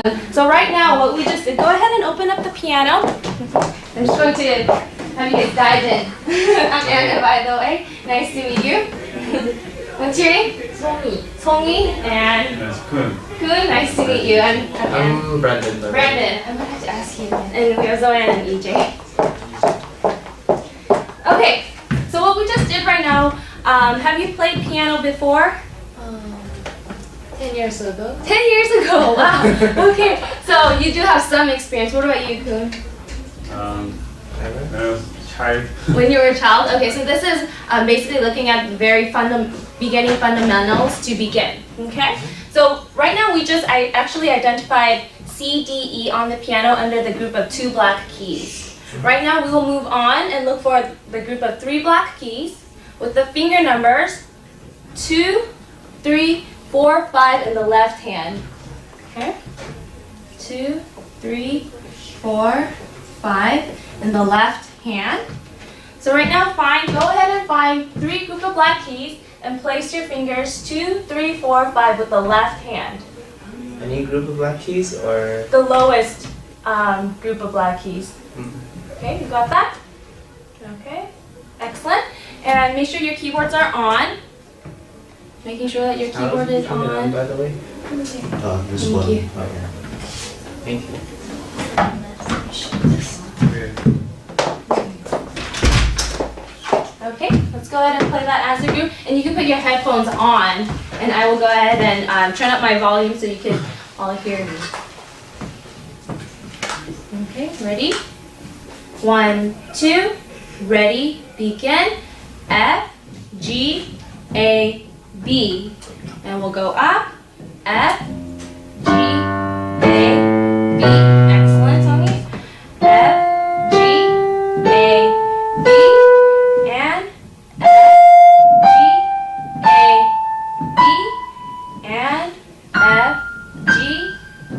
So right now, what we just did, go ahead and open up the piano. I'm just going to have you guys dive in. I'm Anna, by the way. Nice to meet you. What's your name? Songi. Songi and Kun. Kun. Nice to meet you. I'm I'm Brandon. Brandon. I'm going to have to ask you again. And we have Zoan and EJ. Okay, so what we just did right now, have you played piano before? 10 years ago. 10 years ago, wow. Okay, so you do have some experience. What about you, Kun? When I was a child. When you were a child? Okay, so this is basically looking at very beginning fundamentals to begin. Okay? So right now I actually identified C, D, E on the piano under the group of 2 black keys. Right now we will move on and look for the group of 3 black keys with the finger numbers 2, 3, 4, 5 in the left hand. Okay? 2, 3, 4, 5 in the left hand. So right now go ahead and find 3 group of black keys and place your fingers 2, 3, 4, 5 with the left hand. Any group of black keys or? The lowest group of black keys. Okay, you got that? Okay, excellent. And make sure your keyboards are on. Making sure that your keyboard is Turn it on. by the way. This Thank one. you. Okay. Thank you. Okay, let's go ahead and play that as a group. And you can put your headphones on, and I will go ahead and turn up my volume so you can all hear me. Okay, ready? 1, 2, ready, begin. F, G, A, B. And we'll go up. F, G, A, B. Excellent, Tommy. F, G, A, B. And F, G, A, B. And F, G,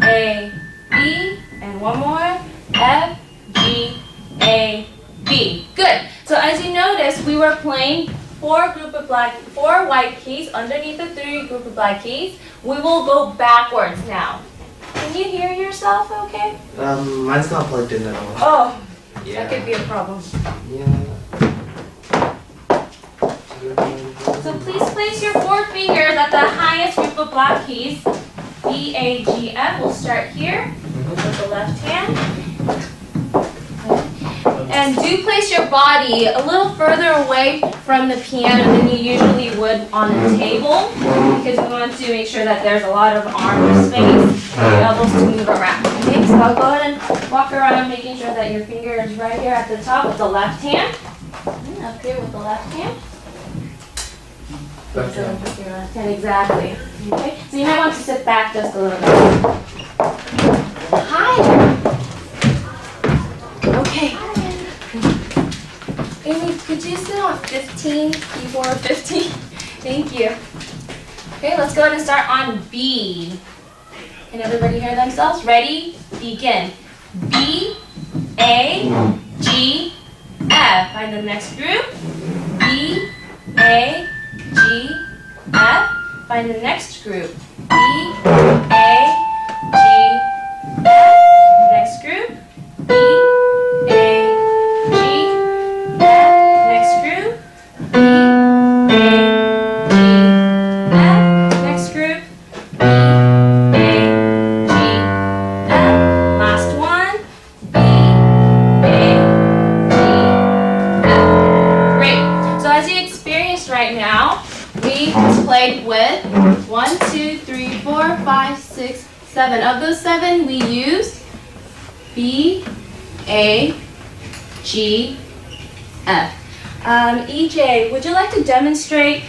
A, B. And one more. F, G, A, B. Good. So as you notice, we were playing 4 white keys underneath the 3 group of black keys. We will go backwards now. Can you hear yourself okay? Mine's not plugged in at all. Oh, Yeah. that could be a problem. Yeah. So please place your 4 fingers at the highest group of black keys. B, A, G, F. We'll start here with the left hand. And do place your body a little further away from the piano than you usually would on the table, because we want to make sure that there's a lot of arm space for your elbows to move around. Okay, so I'll go ahead and walk around making sure that your finger is right here at the top with the left hand. And up here with the left hand. Left hand. With your left hand, exactly. Okay, so you might want to sit back just a little bit. Hi. Okay. Amy, could you sit on 15, keyboard 15? Thank you. Okay, let's go ahead and start on B. Can everybody hear themselves? Ready? Begin. B, A, G, F. Find the next group. B, A, G, F. Find the next group. B, A, G, F. Next group. B, A, G, next group. B, A, G, F. Next group. B, A, G, F. Last one. B, A, G, F. Great. So as you experienced right now, we played with 1, 2, 3, 4, 5, 6, 7. Of those 7, we used B, A, G, F. EJ, would you like to demonstrate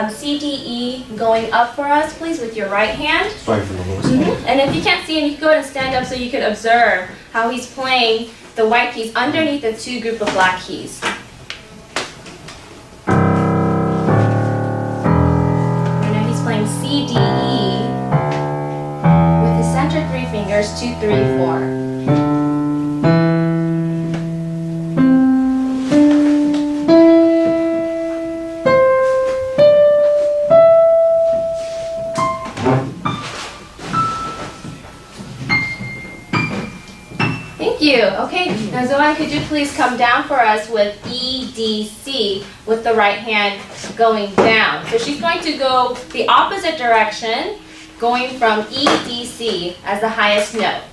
C, D, E going up for us, please, with your right hand? Sorry for the lowest one. And if you can't see him, you can go ahead and stand up so you can observe how he's playing the white keys underneath the 2 group of black keys. Right now he's playing C, D, E with his center 3 fingers, 2, 3, 4. you. Okay, now Zoe, could you please come down for us with EDC with the right hand going down. So she's going to go the opposite direction, going from EDC as the highest note.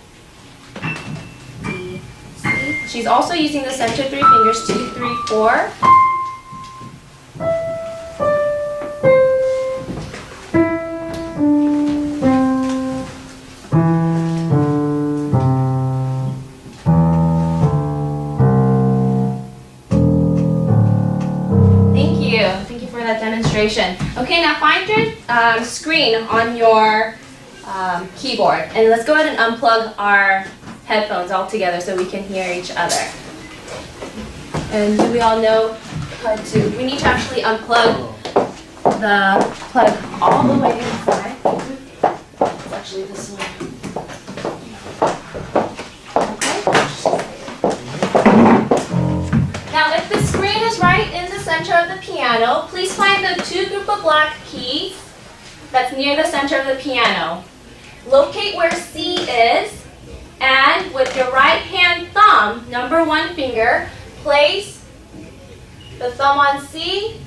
D, C. She's also using the center 3 fingers, 2, 3, 4. Thank you for that demonstration. Okay, now find your screen on your keyboard, and let's go ahead and unplug our headphones all together so we can hear each other. And do we all know how to? We need to actually unplug the plug all the way inside. It's actually this one. Now, if the screen is right in the center of the piano, please find the 2 group of black keys that's near the center of the piano. Locate where C is, and with your right hand thumb, number 1 finger, place the thumb on C,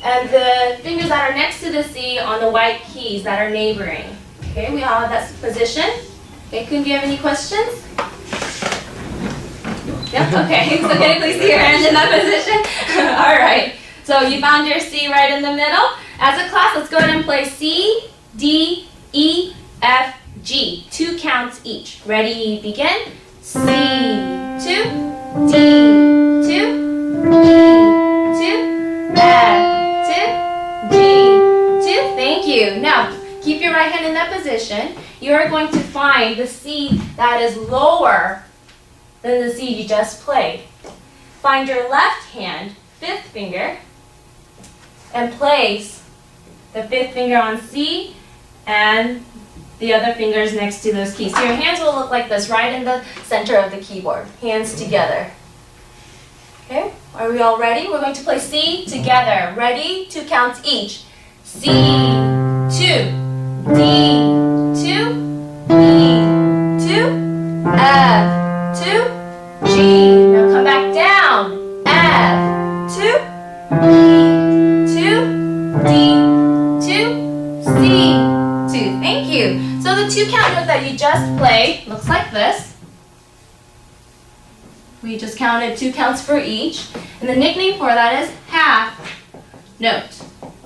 and the fingers that are next to the C on the white keys that are neighboring. Okay, we all have that position. Okay, Kun, do you have any questions? Yep, okay, so can you please see your hand in that position? All right, so you found your C right in the middle. As a class, let's go ahead and play C, D, E, F, G. 2 counts each. Ready, begin. C, 2, D, 2, E, 2, F, 2, G, 2. Thank you. Now, keep your right hand in that position. You are going to find the C that is lower than the C you just played. Find your left hand, 5th finger, and place the 5th finger on C and the other fingers next to those keys. So your hands will look like this, right in the center of the keyboard. Hands together. Okay, are we all ready? We're going to play C together. Ready? 2 counts each. C, 2, D, 2, E, 2, F, 2, G. Now come back down. F, 2, E, 2, D, 2, C, 2. Thank you. So the 2 count note that you just played looks like this. We just counted 2 counts for each. And the nickname for that is half note.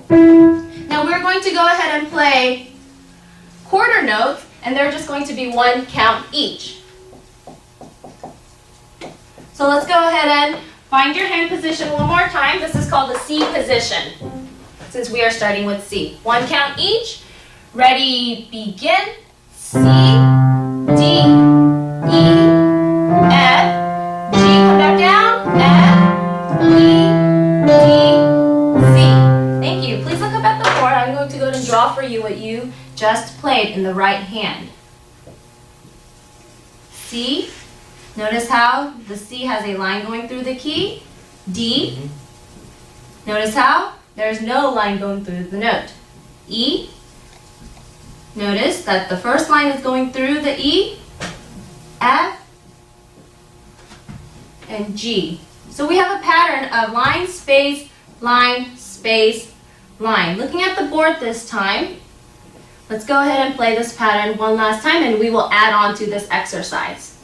Now we're going to go ahead and play quarter notes, and they're just going to be 1 count each. So let's go ahead and find your hand position one more time. This is called the C position, since we are starting with C. 1 count each. Ready, begin. C, D, E, F, G. Come back down. F, E, D, C. Thank you. Please look up at the board. I'm going to go and draw for you what you just played in the right hand. C. Notice how the C has a line going through the key. D. Notice how there's no line going through the note. E. Notice that the first line is going through the E. F. And G. So we have a pattern of line, space, line, space, line. Looking at the board this time, let's go ahead and play this pattern one last time, and we will add on to this exercise.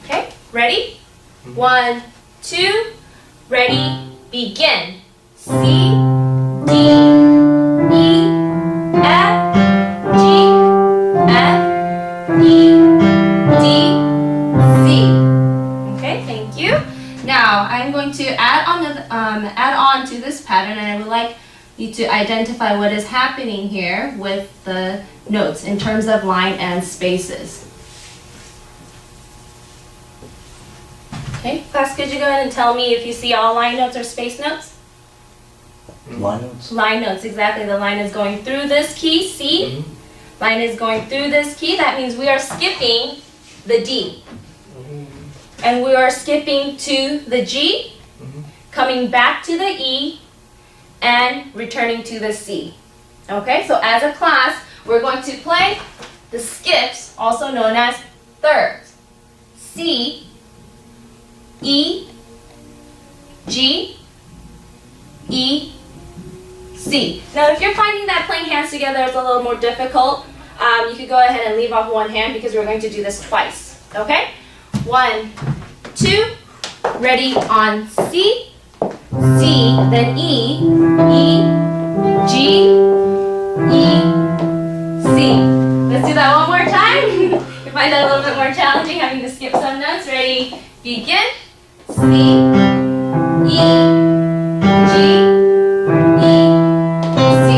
Okay, ready? 1, 2, ready, begin. C, D, E, F, G, F, E, D, C. Okay, thank you. Now I'm going to add on to this pattern, and I would like you to identify what is happening here with the notes in terms of line and spaces. Okay, class, could you go ahead and tell me if you see all line notes or space notes? Line notes. Line notes, exactly. The line is going through this key, C. Line is going through this key. That means we are skipping the D. And we are skipping to the G, coming back to the E, and returning to the C. Okay, so as a class, we're going to play the skips, also known as thirds. C, E, G, E, C. Now if you're finding that playing hands together is a little more difficult, you could go ahead and leave off one hand because we're going to do this twice. Okay? 1, 2, ready on C, C, then E, E, G, E, C. Let's do that one more time. You find that a little bit more challenging having to skip some notes. Ready? Begin. C, E, G, E, C.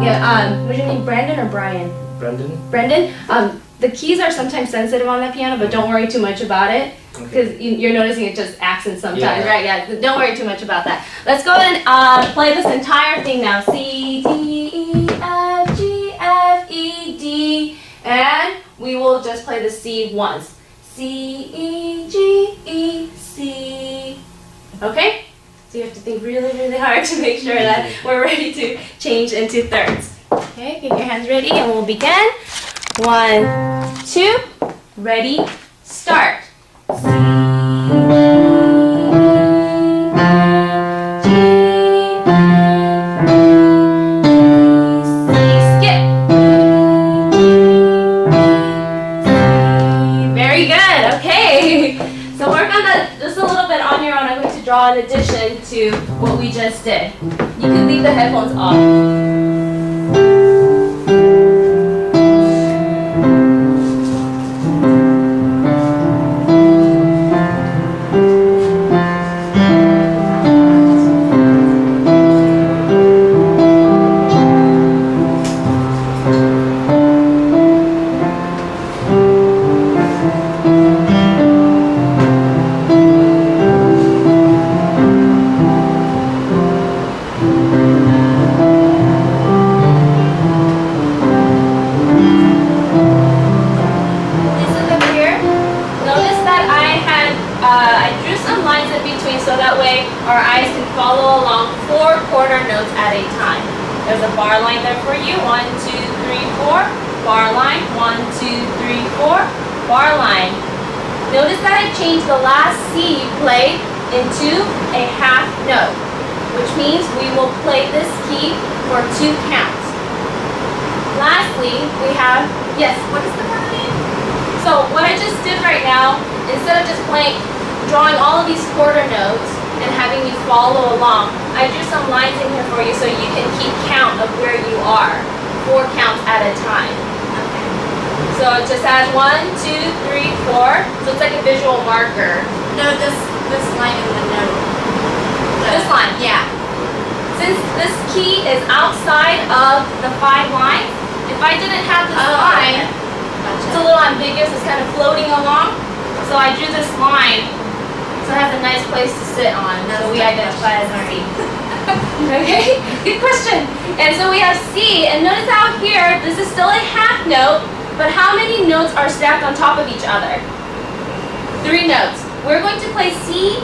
Yeah, what's your name, Brandon or Brian? Brendan? Brendan, the keys are sometimes sensitive on that piano, but don't worry too much about it. Because you're noticing it just accents sometimes, Yeah. right? Yeah, don't worry too much about that. Let's go ahead and play this entire thing now. C, D, E, F, G, F, E, D. And we will just play the C once. C, E, G, E, C. Okay? So you have to think really, really hard to make sure that we're ready to change into thirds. Okay, get your hands ready and we'll begin. 1, 2, ready, start. Very good, okay. So work on that just a little bit on your own. I'm going to draw an addition to what we just did. You can leave the headphones off. Our eyes can follow along 4 quarter notes at a time. There's a bar line there for you. 1, 2, 3, 4. Bar line. 1, 2, 3, 4. Bar line. Notice that I changed the last C played into a half note, which means we will play this key for 2 counts. Lastly, we have, yes, what is the bar name? So what I just did right now, instead of just drawing all of these quarter notes, and having you follow along, I drew some lines in here for you so you can keep count of where you are, 4 counts at a time. Okay. So it just has 1, 2, 3, 4. So it's like a visual marker. No, this line in the note. This line? Yeah. Since this key is outside of the 5 lines, if I didn't have this line, it's a little ambiguous, it's kind of floating along. So I drew this line. So it has a nice place to sit on, so we identify as C. Okay, good question. And so we have C, and notice how here, this is still a half note, but how many notes are stacked on top of each other? 3 notes. We're going to play C,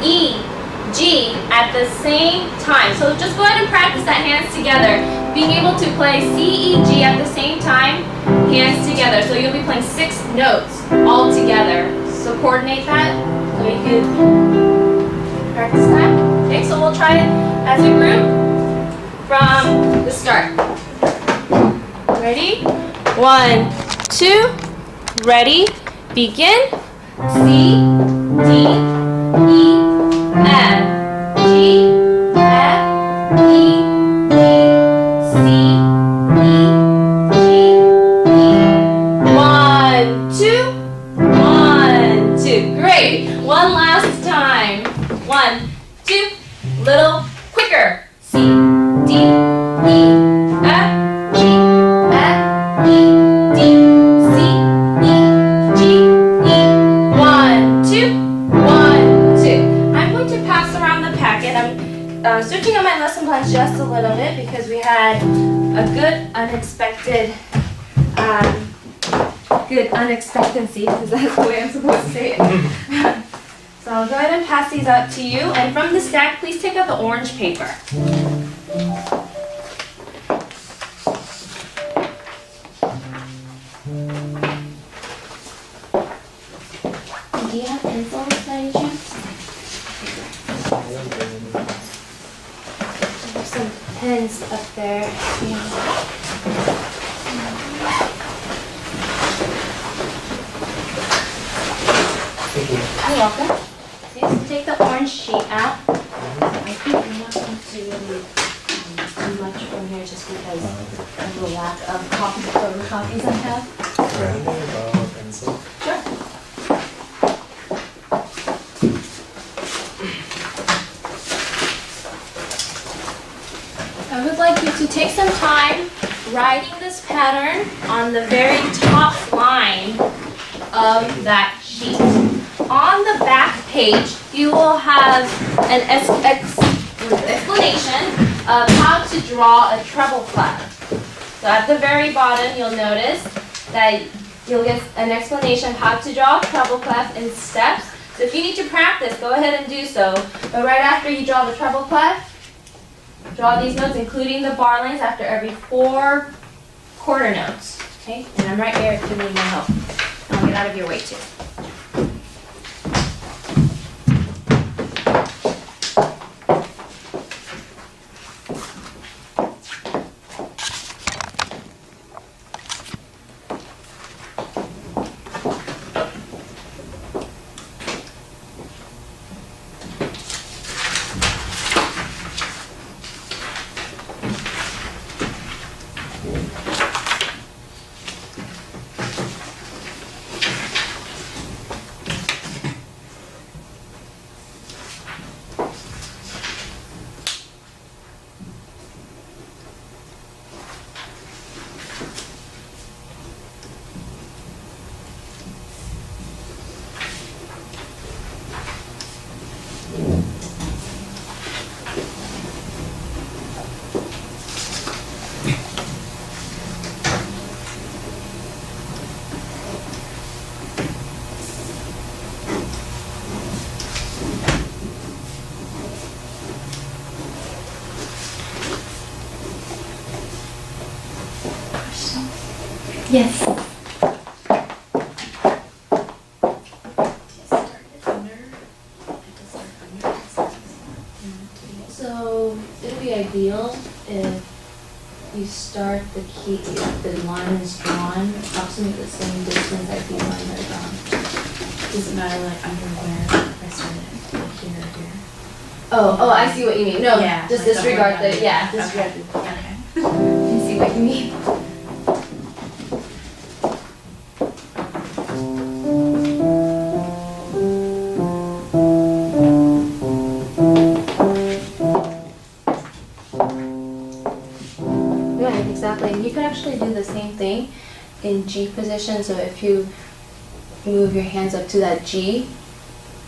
E, G at the same time. So just go ahead and practice that hands together. Being able to play C, E, G at the same time, hands together. So you'll be playing 6 notes all together. So coordinate that. So you can practice that. Okay, so we'll try it as a group from the start. Ready? 1, 2, ready, begin. C, D, E, F, G, F, E, D, C, E, G, E. 1, 2. 1, 2. Great. One last time. 1, 2. Little quicker. C, D, E, F, G, F, E, D, C, E, G, E. 1, 2. 1, 2. I'm going to pass around the packet. I'm switching on my lesson plans just a little bit because we had a good unexpected unexpectancy, because that's the way I'm supposed to say it. So I'll go ahead and pass these out to you. And from the stack, please take out the orange paper. Do you have pencils by any chance? I don't bring any. There's some pens up there. Yeah. Thank you. You're welcome. Okay, so take the orange sheet out. I think we're not going to really do much from here just because of the lack of photocopies I have. Can I borrow a pencil? Sure. I would like you to take some time writing this pattern on the very top line of that sheet. On the back page, you will have an explanation of how to draw a treble clef. So at the very bottom, you'll notice that you'll get an explanation of how to draw a treble clef in steps. So if you need to practice, go ahead and do so. But right after you draw the treble clef, draw these notes, including the bar lines after every 4 quarter notes. Okay? And I'm right here if you need my help. I'll get out of your way too. Yes. So it'd be ideal if you start the key, the line is drawn approximately the same distance as the line are drawn. Does it matter like under where I started, like here or here? Oh, I see what you mean. No, Yeah, just like disregard the the, yeah, disregard Okay. the, Okay. I see what you mean. Yeah, exactly. And you could actually do the same thing in G position. So if you move your hands up to that G,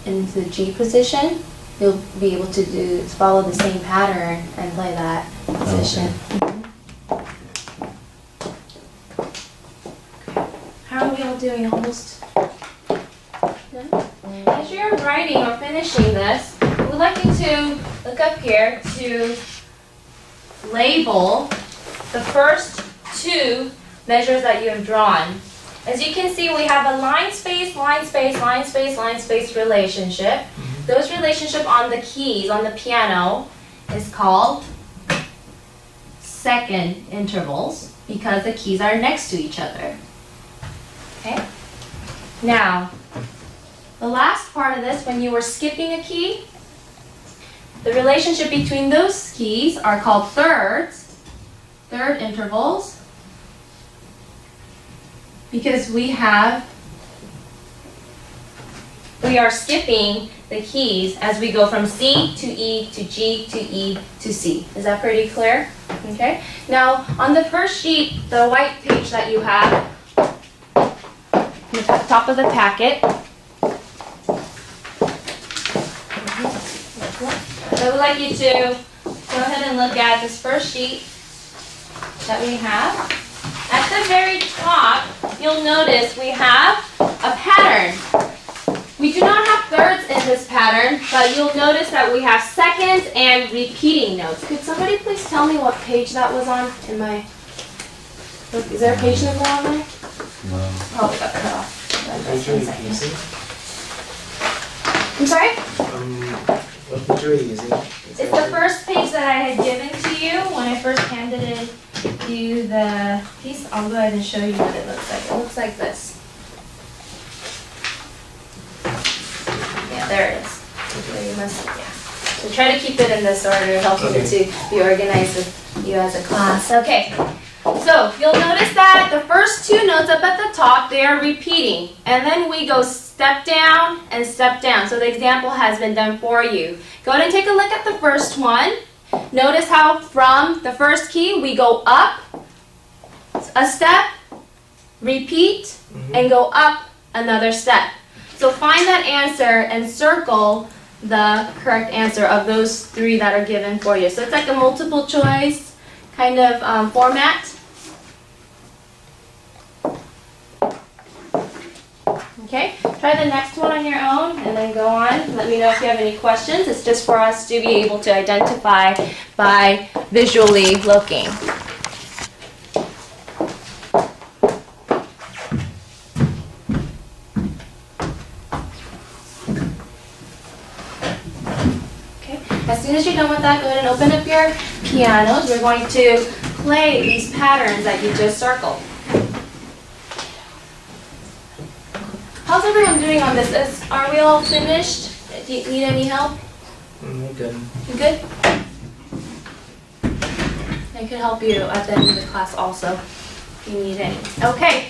into the G position, you'll be able to follow the same pattern and play that position. How are we all doing? Almost done? As you're writing or finishing this, we would like you to look up here to label the first 2 measures that you have drawn. As you can see, we have a line space, line space, line space, line space relationship. Those relationship on the keys, on the piano, is called second intervals because the keys are next to each other. Okay? Now, the last part of this, when you were skipping a key, the relationship between those keys are called thirds, third intervals, because we are skipping the keys as we go from C to E to G to E to C. Is that pretty clear? Okay. Now, on the first sheet, the white page that you have, at the top of the packet, I would like you to go ahead and look at this first sheet that we have. At the very top, you'll notice we have a pattern. We do not have thirds in this pattern, but you'll notice that we have seconds and repeating notes. Could somebody please tell me what page that was on in my... Is there a page number on there? No. Probably got cut off. Are you trying to use it? I'm sorry? What picture are you using? It's the first page that I had given to you when I first handed you the piece. I'll go ahead and show you what it looks like. It looks like this. Yeah, there it is. So you must, yeah. So try to keep it in this order. It helps me to be organized with you as a class. Okay. So you'll notice that the first two notes up at the top, they are repeating. And then we go step down and step down. So the example has been done for you. Go ahead and take a look at the first one. Notice how from the first key we go up a step, repeat, and go up another step. So find that answer and circle the correct answer of those three that are given for you. So it's like a multiple choice kind of format. Okay, try the next one on your own and then go on. Let me know if you have any questions. It's just for us to be able to identify by visually looking. As soon as you're done with that, go ahead and open up your pianos. We're going to play these patterns that you just circled. How's everyone doing on this? Are we all finished? Do you need any help? We're good. You good? I could help you at the end of the class also if you need any. Okay,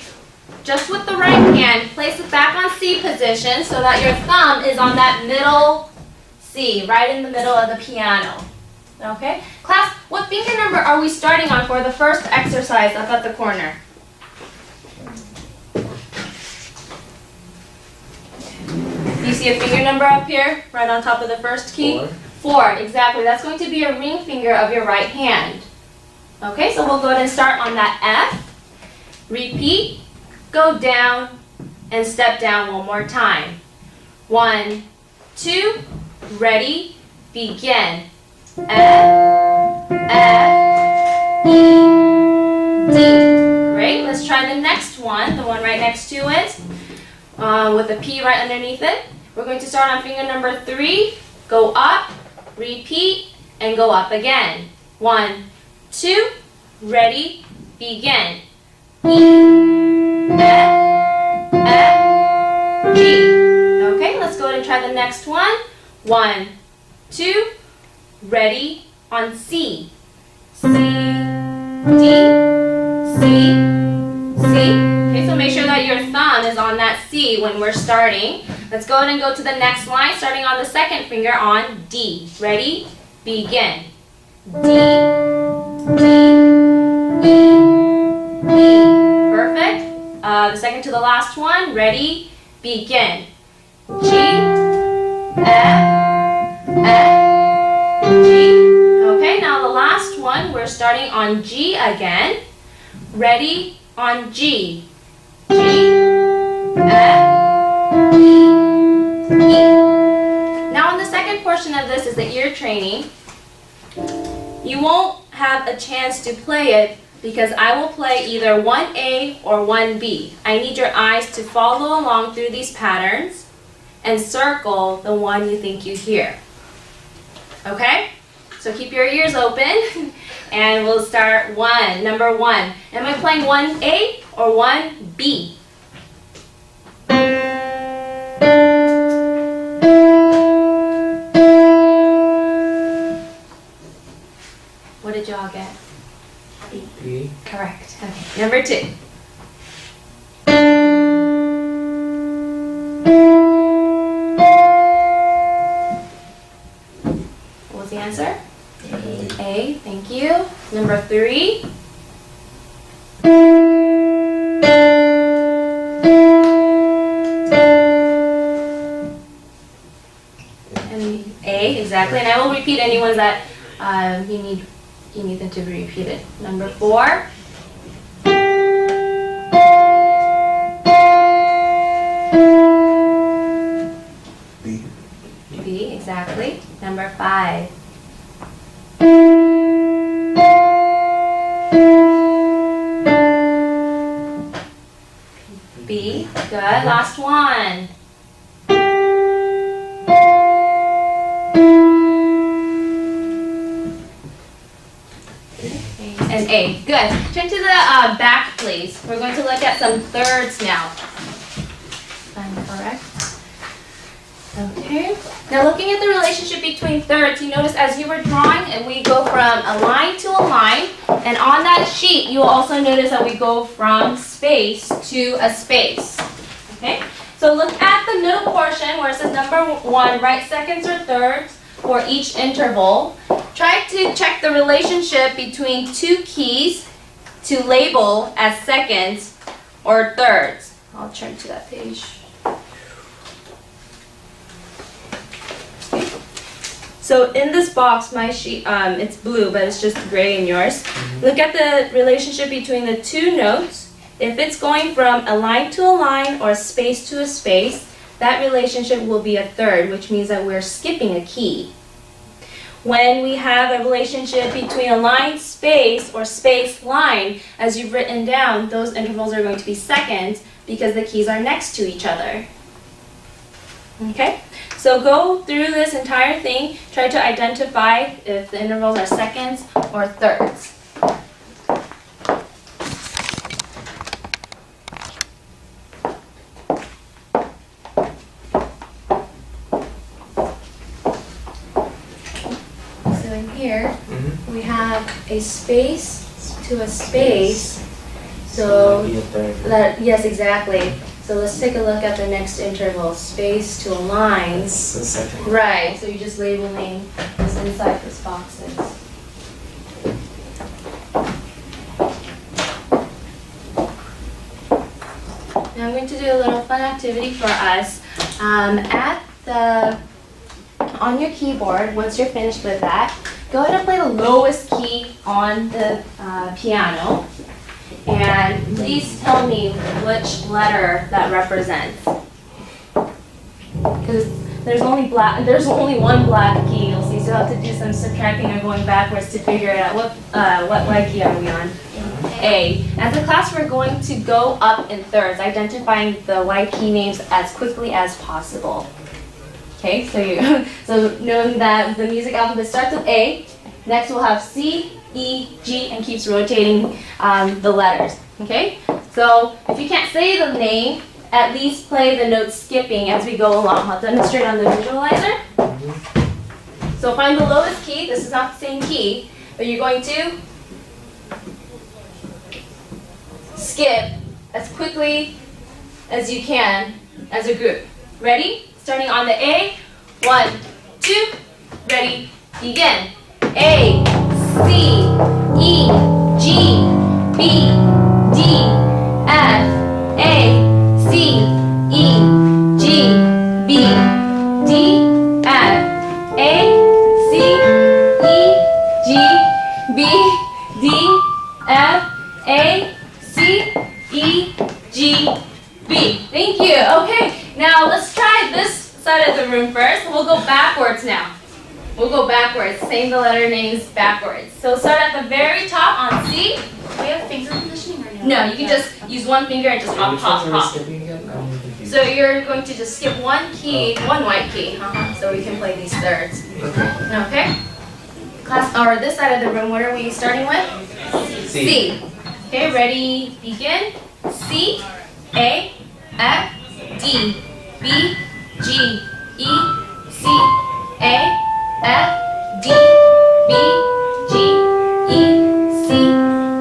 just with the right hand, place it back on C position so that your thumb is on that middle C, right in the middle of the piano. Okay? Class, what finger number are we starting on for the first exercise up at the corner? You see a finger number up here, right on top of the first key? 4. 4, exactly. That's going to be a ring finger of your right hand. Okay, so we'll go ahead and start on that F. Repeat, go down, and step down one more time. 1, 2, ready, begin. F, F, E, D. Great, let's try the next one, the one right next to it, with a P right underneath it. We're going to start on finger number 3, go up, repeat, and go up again. 1, 2, ready, begin. E, F, F, G. Okay, let's go ahead and try the next one. 1, 2, ready, on C. C, D, C, C. Okay, so make sure that your thumb is on that C when we're starting. Let's go ahead and go to the next line, starting on the second finger on D. Ready, begin. D, D, E, E. Perfect. The second to the last one. Ready, begin. G, F, F, G. Okay, now the last one, we're starting on G again. Ready, on G. G, F, E, E. Now in the second portion of this is the ear training. You won't have a chance to play it because I will play either 1A or 1B. I need your eyes to follow along through these patterns and circle the one you think you hear. Okay? So keep your ears open and we'll start number 1. Am I playing 1A or 1B? What did y'all get? B. Correct. Okay. Number 2. What was the answer? A. Thank you. Number 3. And A, exactly. And I will repeat any ones that you need them to be repeated. Number 4. B. B, exactly. Number 5. B, good. Last one. A. Good. Turn to the back, please. We're going to look at some thirds now. If I'm correct. Okay. Now looking at the relationship between thirds, you notice as you were drawing, and we go from a line to a line, and on that sheet, you will also notice that we go from space to a space. Okay. So look at the note portion where it says number 1, write seconds or thirds for each interval. Try to check the relationship between two keys to label as seconds or thirds. I'll turn to that page. So in this box, my sheet, it's blue, but it's just gray in yours. Look at the relationship between the two notes. If it's going from a line to a line or a space to a space, that relationship will be a third, which means that we're skipping a key. When we have a relationship between a line space or space line, as you've written down, those intervals are going to be seconds because the keys are next to each other. Okay? So go through this entire thing, try to identify if the intervals are seconds or thirds. So in here, we have a space to a space. So Be a third. yes, exactly. So let's take a look at the next interval. Space to a line. It's the second. Right, so you're just labeling what's inside these boxes. Now I'm going to do a little fun activity for us. On your keyboard, once you're finished with that, go ahead and play the lowest key on the piano. And please tell me which letter that represents. Because there's only one black key, you'll see, so you'll have to do some subtracting or going backwards to figure out what white key are we on. A. As a class, we're going to go up in thirds, identifying the white key names as quickly as possible. Okay, so knowing that the music alphabet starts with A, next we'll have C, E, G, and keeps rotating the letters. Okay? So if you can't say the name, at least play the notes skipping as we go along. I'll demonstrate on the visualizer. So find the lowest key. This is not the same key, but you're going to skip as quickly as you can as a group. Ready? Starting on the A. 1, 2, ready, begin. A, C, E, G, B, D, F, A, C, E, G, B, D, F, A, C, E, G, B, D, F, A, C, E, G, B. Thank you. Okay, now let's try this side of the room first. We'll go backwards now. We'll go backwards, saying the letter names backwards. So start at the very top on C. Do we have finger positioning or no? No, you can just use one finger and just hop, hop, hop. So you're going to just skip one key, one white key, so we can play these thirds. Okay? Class, or this side of the room, what are we starting with? C. Okay, ready, begin. C, A, F, D, B, G, E, C, A, F, D, B, G, E, C,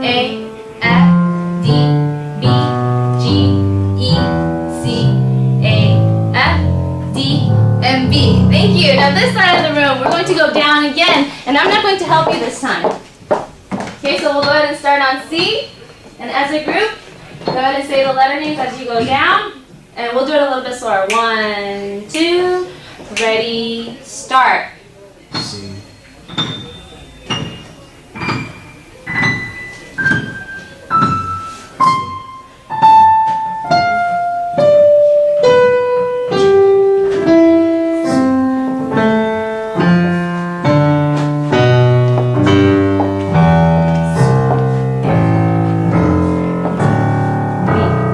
A, F, D, B, G, E, C, A, F, D, and B. Thank you. Now this side of the room, we're going to go down again, and I'm not going to help you this time. Okay, so we'll go ahead and start on C, and as a group, go ahead and say the letter names as you go down. And we'll do it a little bit slower. 1, 2, ready, start. C.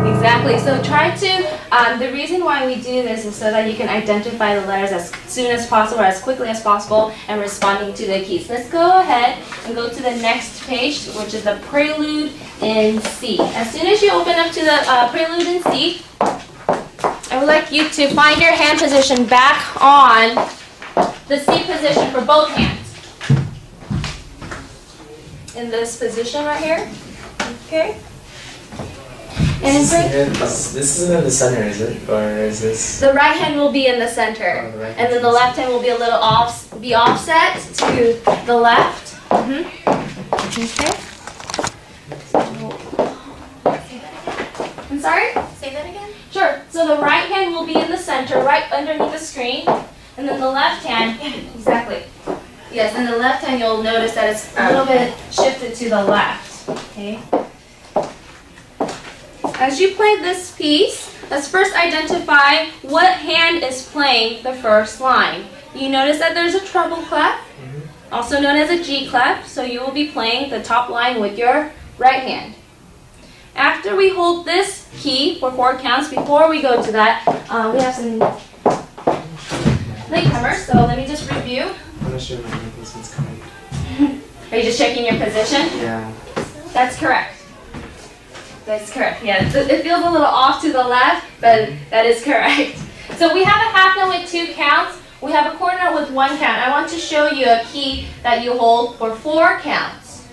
Exactly. So try want to, the reason why we do this is so that you can identify the letters as soon as possible, as quickly as possible, and responding to the keys. Let's go ahead and go to the next page, which is the prelude in C. As soon as you open up to the prelude in C, I would like you to find your hand position back on the C position for both hands. In this position right here. Okay? And This isn't in the center, is it? Or is this? the right hand will be in the center. Oh, the right And then the left hand will be a little offset to the left. Okay? I'm sorry? Say that again? Sure. So the right hand will be in the center, right underneath the screen. And then the left hand, exactly. Yes, and the left hand, you'll notice that it's a little bit shifted to the left. Okay. As you play this piece, let's first identify what hand is playing the first line. You notice that there's a treble clef, also known as a G clef, so you will be playing the top line with your right hand. After we hold this key for 4 counts, before we go to that, we have some latecomers, so let me just review. I'm not sure my replacement's coming. Are you just checking your position? Yeah. That's correct. That's correct. Yeah, it feels a little off to the left, but that is correct. So we have a half note with 2 counts. We have a quarter note with 1 count. I want to show you a key that you hold for 4 counts.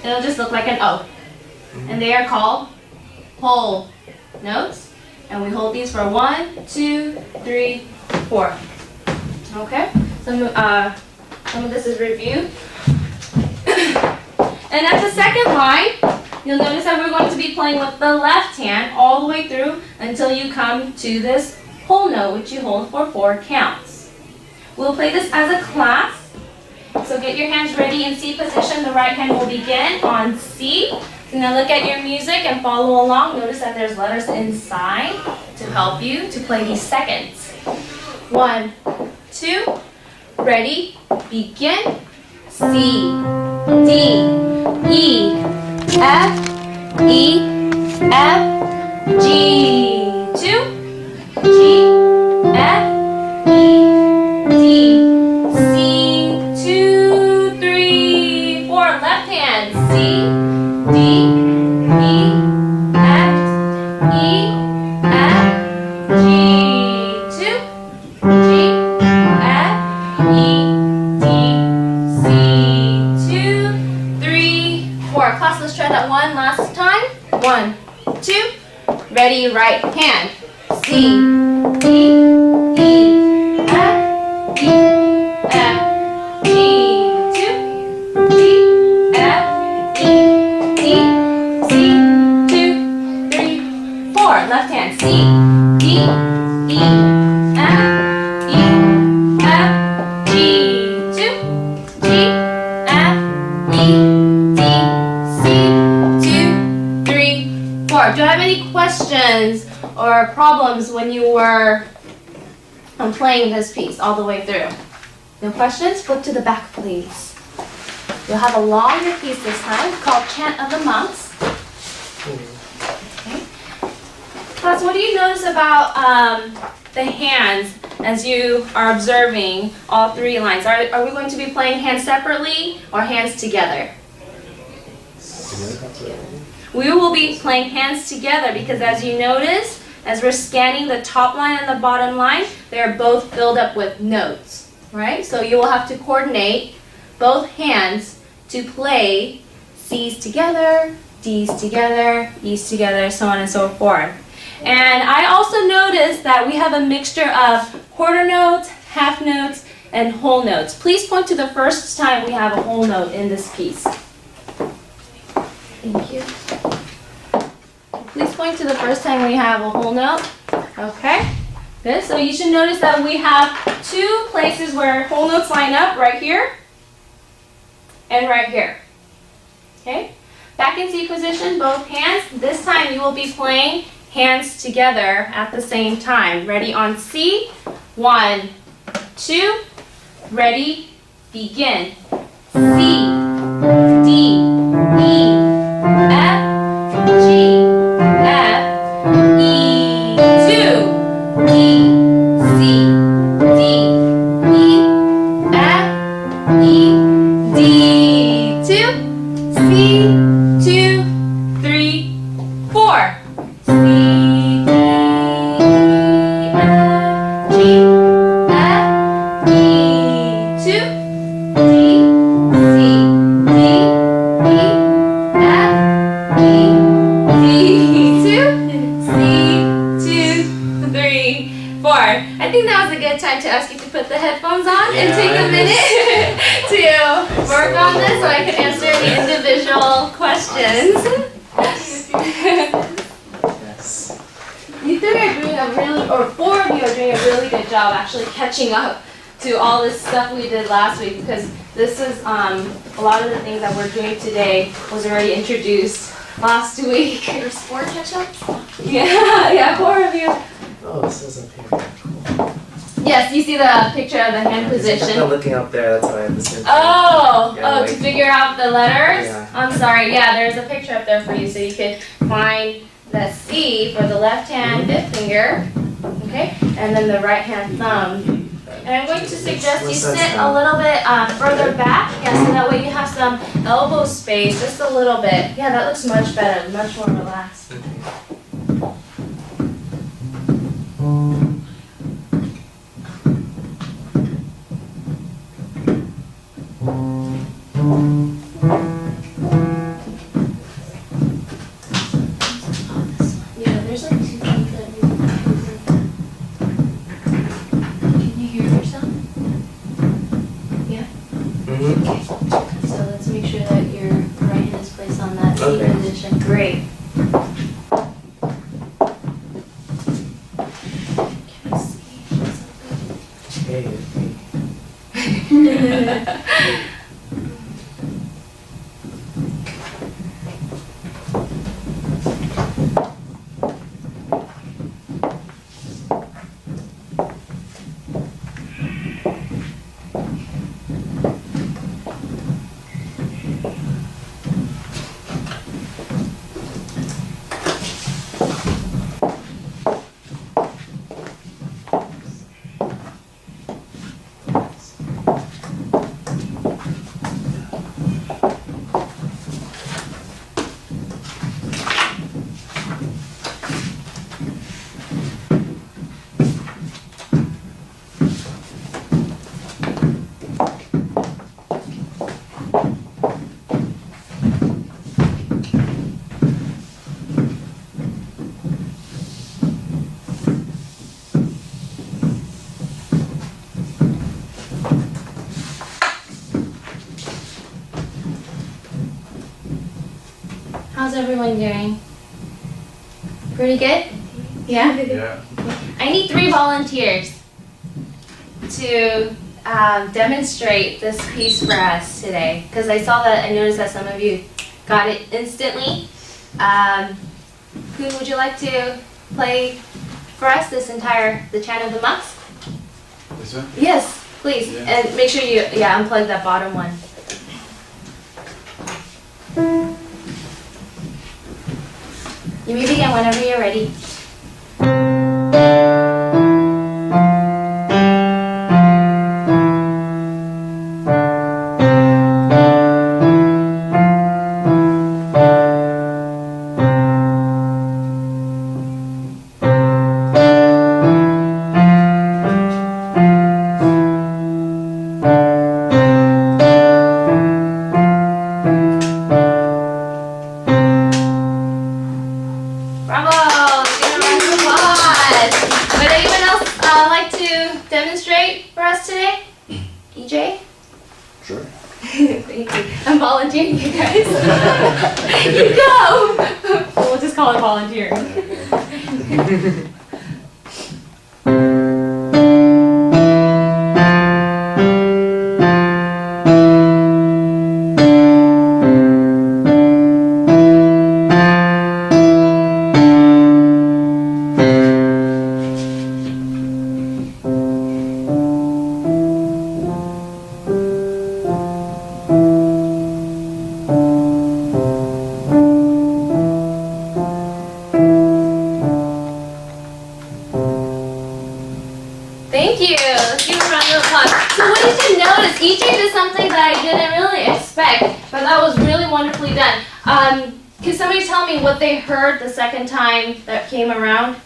It'll just look like an O. And they are called whole notes. And we hold these for 1, 2, 3, 4. Okay? Some of this is review. And at the second line, you'll notice that we're going to be playing with the left hand all the way through until you come to this whole note, which you hold for 4 counts. We'll play this as a class. So get your hands ready in C position. The right hand will begin on C. So now look at your music and follow along. Notice that there's letters inside to help you to play these seconds. 1, 2, ready, begin. C, D, E, F, E, F, G. 2, G, F, E, D, C. 2, 3, 4. Left hand. C, D, E, F, E, F, G. 2, G, F, E, D, C. 2, 3, 4. Class, let's try that one last time. 1, 2. Ready, right hand. C, D, E, F, E, F, G. 2, G, F, E, D, C. 2, 3, 4. Left hand. C, D, E, F, E, F, G. 2, G, F, E, D, C. 2, 3, 4. Do you have any questions or problems when you were playing this piece all the way through? No questions? Flip to the back, please. You'll have a longer piece this time called Chant of the Monks. Okay. Class, what do you notice about the hands as you are observing all 3 lines? Are we going to be playing hands separately or hands together? We will be playing hands together because as you notice, as we're scanning the top line and the bottom line, they're both filled up with notes, right? So you will have to coordinate both hands to play C's together, D's together, E's together, so on and so forth. And I also noticed that we have a mixture of quarter notes, half notes, and whole notes. Please point to the first time we have a whole note in this piece. Thank you. Please point to the first time we have a whole note. Okay, good. So you should notice that we have 2 places where whole notes line up, right here and right here. Okay, back in C position, both hands. This time you will be playing hands together at the same time. Ready on C. 1, 2, ready, begin. C, D, E, F, G, F, I think that was a good time to ask you to put the headphones on and Yeah, take a I minute to work on this so I can answer the individual questions. Yes. You three are doing a really, or four of you are doing a really good job actually catching up to all this stuff we did last week, because this is a lot of the things that we're doing today was already introduced last week. Your sport catch-up? Yeah, four of you. Oh, this is up here. Cool. Yes, you see the picture of the hand I'm position. looking up there, that's why I have the same thing. Oh, Yeah, to figure out the letters? Yeah. I'm sorry, yeah, there's a picture up there for you so you can find the C for the left hand finger, okay, and then the right hand thumb. And I'm going to suggest you sit a little bit further back, yeah, so that way you have some elbow space, just a little bit. Yeah, that looks much better, much more relaxed. Yeah, there's like two things that you can you hear yourself? Yeah? Mm-hmm. So let's make sure that your right hand is placed on that seat Okay. position. Great. Can I see Hey. something? How's everyone doing? Pretty good? Yeah? Yeah. I need 3 volunteers to demonstrate this piece for us today, because I noticed that some of you got it instantly. Who would you like to play for us the Chant of the Monks? This one? Yes, please. Yeah. And make sure you unplug that bottom one. You may begin whenever you're ready. Bravo! Give a round of applause. Would anyone else like to demonstrate for us today? EJ? Sure. Thank you. I'm volunteering you guys. You go! We'll just call it volunteering. Thank you. Let's give a round of applause. So what did you notice? EJ did something that I didn't really expect, but that was really wonderfully done. Can somebody tell me what they heard the second time that came around?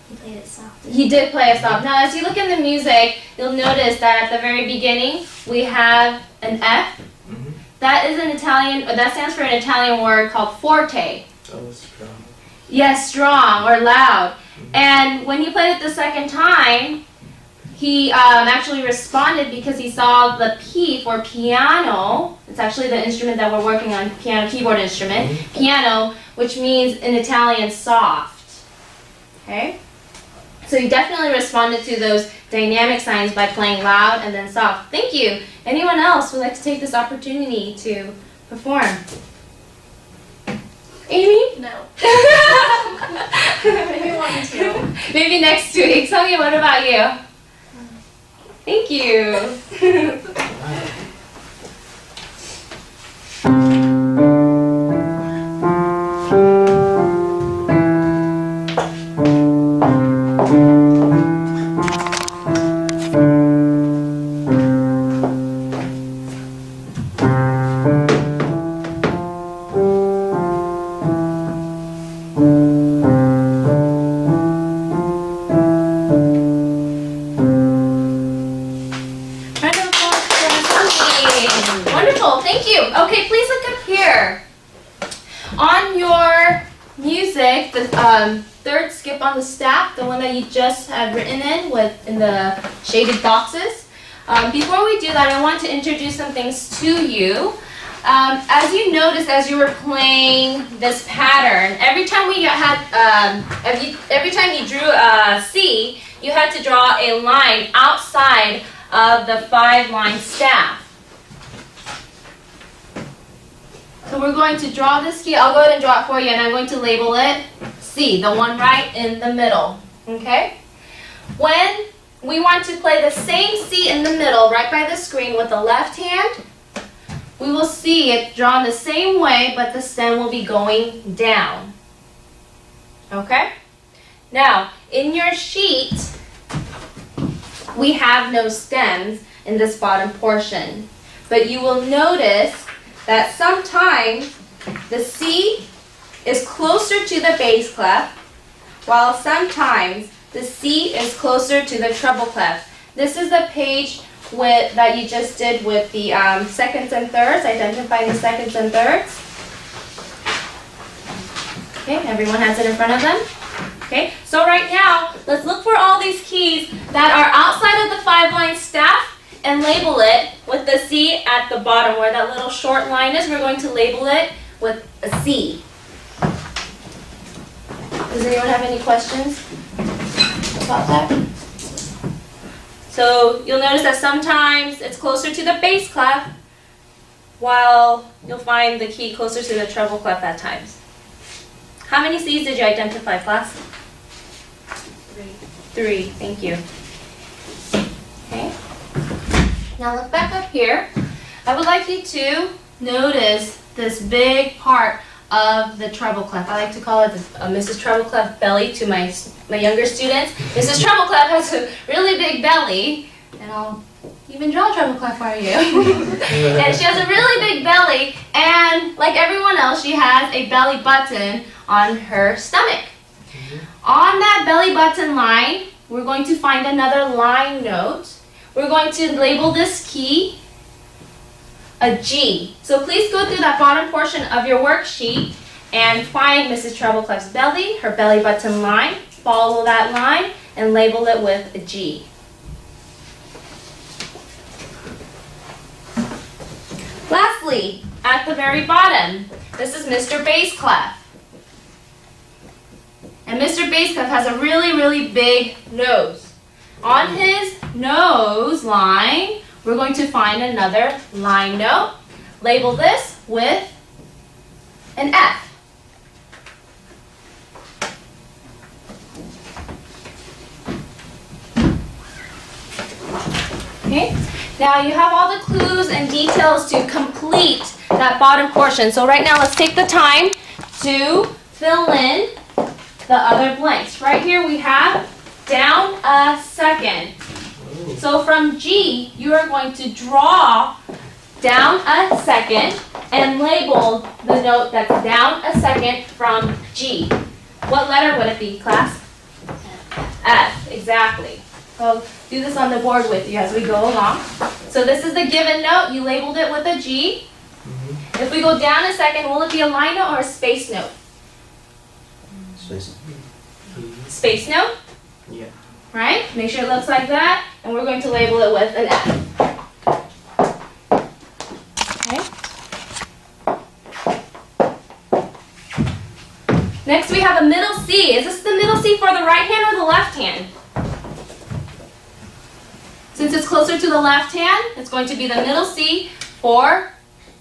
He played it soft. He did play a stop. Now, as you look in the music, you'll notice that at the very beginning, we have an F. Mm-hmm. That is an Italian, that stands for an Italian word called forte. Oh, strong. Yes, strong or loud. And when he played it the second time, he actually responded because he saw the P for piano. It's actually the instrument that we're working on, piano, keyboard instrument. Mm-hmm. Piano, which means in Italian soft. Okay? So he definitely responded to those dynamic signs by playing loud and then soft. Thank you. Anyone else would like to take this opportunity to perform? Amy? No. Maybe one or two. Maybe next week. Sonia, what about you? Thank you. Round of applause for Sonia. Wonderful, thank you. Okay, please look up here. On your music, the third skip on the stack, the one that you just had written in the shaded boxes. Before we do that, I want to introduce some things to you. As you noticed, as you were playing this pattern, every time you drew a C, you had to draw a line outside of the 5-line staff. So we're going to draw this key. I'll go ahead and draw it for you, and I'm going to label it C, the one right in the middle. Okay? When we want to play the same C in the middle, right by the screen with the left hand, we will see it drawn the same way, but the stem will be going down. Okay? Now, in your sheet, we have no stems in this bottom portion, but you will notice that sometimes the C is closer to the bass clef, while sometimes the C is closer to the treble clef. This is the page that you just did with the seconds and thirds, identifying the seconds and thirds. Okay, everyone has it in front of them? Okay, so right now, let's look for all these keys that are outside of the 5-line staff and label it with the C at the bottom where that little short line is. We're going to label it with a C. Does anyone have any questions about that? So you'll notice that sometimes it's closer to the bass clef, while you'll find the key closer to the treble clef at times. How many C's did you identify, class? 3, thank you. Okay. Now look back up here. I would like you to notice this big part of the treble clef. I like to call it Mrs. Treble Clef belly to my younger students. Mrs. Treble Clef has a really big belly, and I'll even draw a treble clef for you. And she has a really big belly, and like everyone else, she has a belly button on her stomach. On that belly button line, we're going to find another line note. We're going to label this key a G. So please go through that bottom portion of your worksheet and find Mrs. Treble Clef's belly, her belly button line, follow that line, and label it with a G. Lastly, at the very bottom, this is Mr. Bass Clef. And Mr. Bass Clef has a really, really big nose. On his nose line, we're going to find another line note. Label this with an F. Okay, now you have all the clues and details to complete that bottom portion. So right now let's take the time to fill in the other blanks. Right here we have down a second. So from G, you are going to draw down a second and label the note that's down a second from G. What letter would it be, class? F, exactly. So do this on the board with you as we go along. So this is the given note. You labeled it with a G. If we go down a second, will it be a line note or a space note? Space. Space note, Yeah. right? Make sure it looks like that. And we're going to label it with an F. Okay. Next we have a middle C. Is this the middle C for the right hand or the left hand? Since it's closer to the left hand, it's going to be the middle C for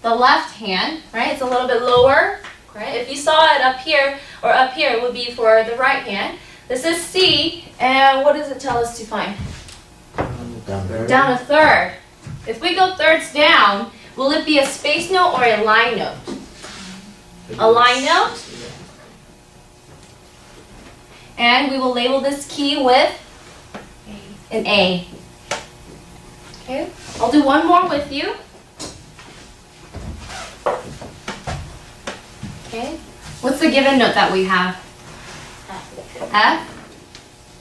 the left hand, right? It's a little bit lower, right? If you saw it up here or up here, it would be for the right hand. This is C, and what does it tell us to find? Down. Down a third. If we go thirds down, will it be a space note or a line note? A line note? And we will label this key with an A. Okay, I'll do one more with you. Okay, what's the given note that we have? F.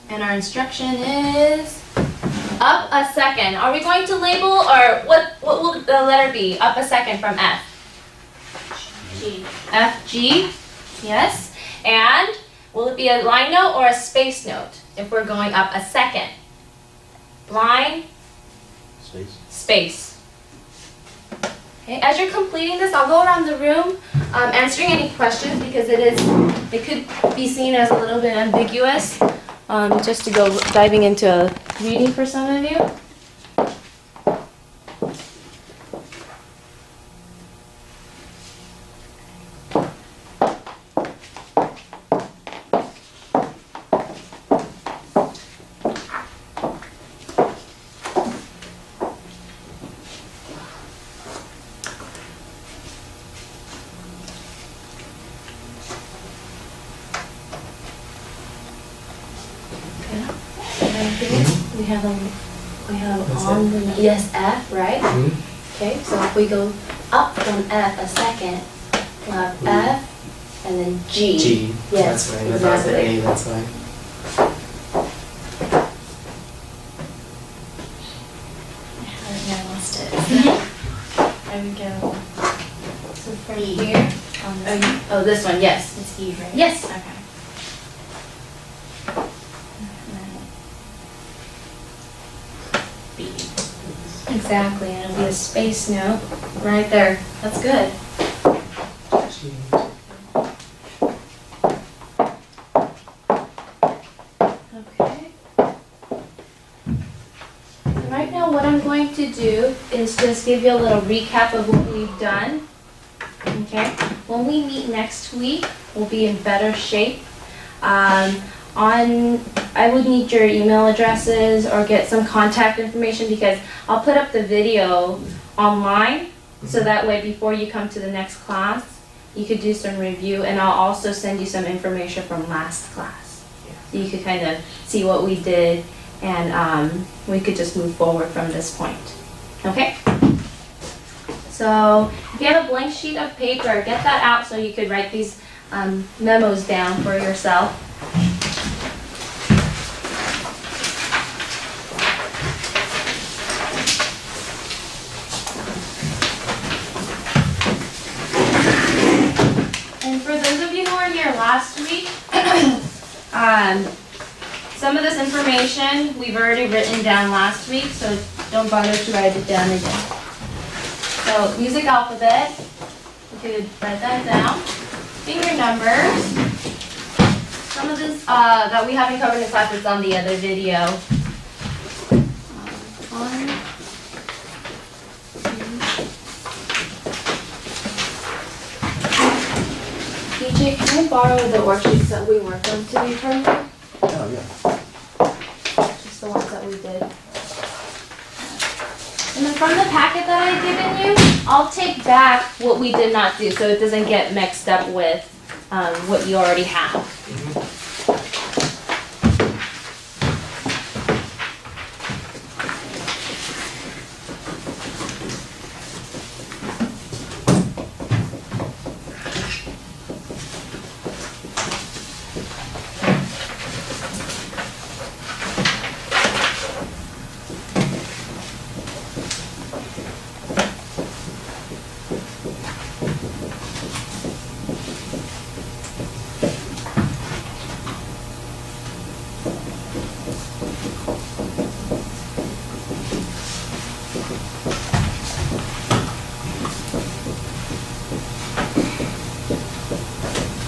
And our instruction is up a second. Are we going to label, or what will the letter be? Up a second from F. G. F, G, yes. And will it be a line note or a space note if we're going up a second? Line, Space. space. Okay, as you're completing this, I'll go around the room answering any questions because it could be seen as a little bit ambiguous. Just to go diving into a reading for some of you. We have That's on the yes F, right? Mm-hmm. Okay, so if we go up from F a second, we'll have F and then G. G. Yes, That's right. I thought it was the exactly. A, that's why. I lost it. There we go. So from here, oh, this one, yes. It's E, right? Yes. Okay. B. Exactly, and it'll be a space note right there. That's good. G. Okay. Right now what I'm going to do is just give you a little recap of what we've done. Okay? When we meet next week, we'll be in better shape. I would need your email addresses or get some contact information because I'll put up the video online so that way before you come to the next class, you could do some review, and I'll also send you some information from last class. So you could kind of see what we did, and we could just move forward from this point. Okay? So if you have a blank sheet of paper, get that out so you could write these memos down for yourself. And for those of you who were here last week, some of this information we've already written down last week, so don't bother to write it down again. So music alphabet, you could write that down. Finger numbers. Some of this that we haven't covered in class is on the other video. 1, 2. DJ, can I borrow the worksheets that we worked on today from you? Oh, yeah. Just the ones that we did. And then from the packet that I've given you, I'll take back what we did not do so it doesn't get mixed up with what you already have.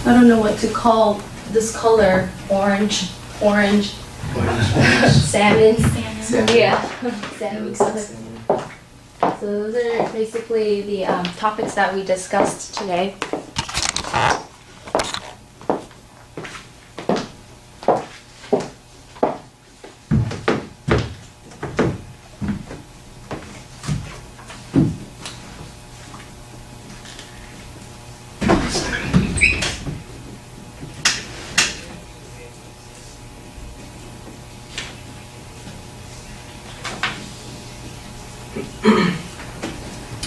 I don't know what to call this color. Orange. Salmon. Salmon. Yeah. It Salmon looks color. like salmon. So those are basically the topics that we discussed today.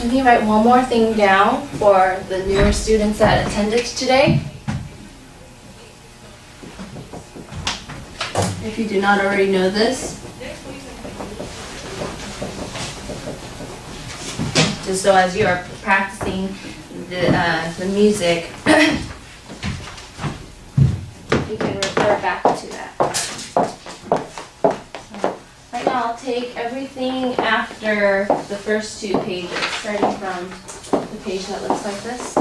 Let me write one more thing down for the newer students that attended today. If you do not already know this. Just so as you are practicing the music, you can refer back to that. Right now, I'll take everything after the first two pages, starting from the page that looks like this.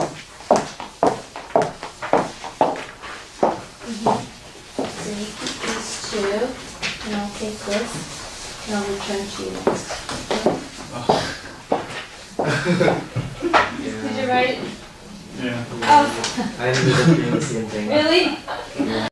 So you keep these two, and I'll take this, and I'll return to you next. Did you write it? Yeah. Oh, I ended up doing the same thing. really? Yeah.